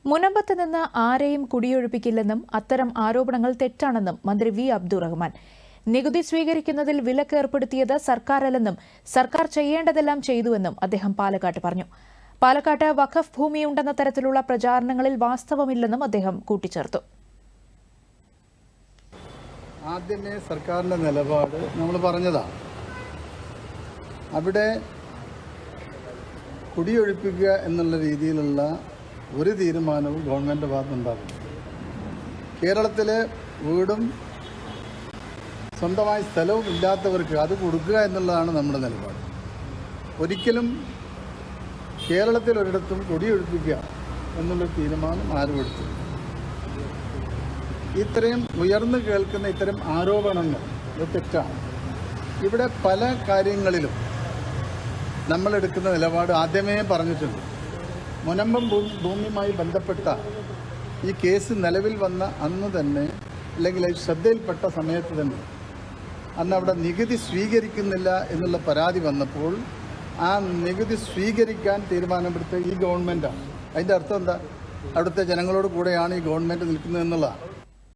മുനമ്പത്ത് നിന്ന് ആരെയും കുടിയൊഴിപ്പിക്കില്ലെന്നും അത്തരം ആരോപണങ്ങൾ തെറ്റാണെന്നും മന്ത്രി വി അബ്ദുറഹ്മാൻ. നികുതി സ്വീകരിക്കുന്നതിൽ വിലക്ക് ഏർപ്പെടുത്തിയത് സർക്കാരല്ലെന്നും സർക്കാർ ചെയ്യേണ്ടതെല്ലാം ചെയ്തുവെന്നും അദ്ദേഹം പാലക്കാട്ട് പറഞ്ഞു. പാലക്കാട്ട് വഖഫ് ഭൂമിയുണ്ടെന്ന തരത്തിലുള്ള പ്രചാരണങ്ങളിൽ വാസ്തവമില്ലെന്നും അദ്ദേഹം കൂട്ടിച്ചേർത്തു. ആദ്യമേ സർക്കാരിന്റെ നിലപാട് നമ്മൾ പറഞ്ഞതാണ്. അവിടെ കുടിയൊഴിപ്പിക്കുക എന്നുള്ള രീതിയിലുള്ള ഒരു തീരുമാനവും ഗവൺമെൻറ് ഭാഗത്തുനിന്നുണ്ടാകുന്നു. കേരളത്തിലെ വീടും സ്വന്തമായി സ്ഥലവും ഇല്ലാത്തവർക്ക് അത് കൊടുക്കുക എന്നുള്ളതാണ് നമ്മുടെ നിലപാട്. ഒരിക്കലും കേരളത്തിൽ ഒരിടത്തും കുടിയൊഴിപ്പിക്കുക എന്നുള്ളൊരു തീരുമാനം ആരും എടുത്തു. ഇത്രയും ഉയർന്നു കേൾക്കുന്ന ഇത്തരം ആരോപണങ്ങൾ ഇത് തെറ്റാണ്. ഇവിടെ പല കാര്യങ്ങളിലും നമ്മളെടുക്കുന്ന നിലപാട് ആദ്യമേ പറഞ്ഞിട്ടുണ്ട്. മുനമ്പം ഭൂമിയുമായി ബന്ധപ്പെട്ട ഈ കേസ് നിലവിൽ വന്ന അന്ന് തന്നെ, അല്ലെങ്കിൽ ശ്രദ്ധയിൽപ്പെട്ട സമയത്ത് തന്നെ, അന്ന് അവിടെ നികുതി സ്വീകരിക്കുന്നില്ല എന്നുള്ള പരാതി വന്നപ്പോൾ ആ നികുതി സ്വീകരിക്കാൻ തീരുമാനമെടുത്ത ഈ ഗവൺമെൻറ്റാണ്. അതിൻ്റെ അർത്ഥം എന്താ? അവിടുത്തെ ജനങ്ങളോട് കൂടെയാണ് ഈ ഗവൺമെൻറ് നിൽക്കുന്നത് എന്നുള്ളതാണ്.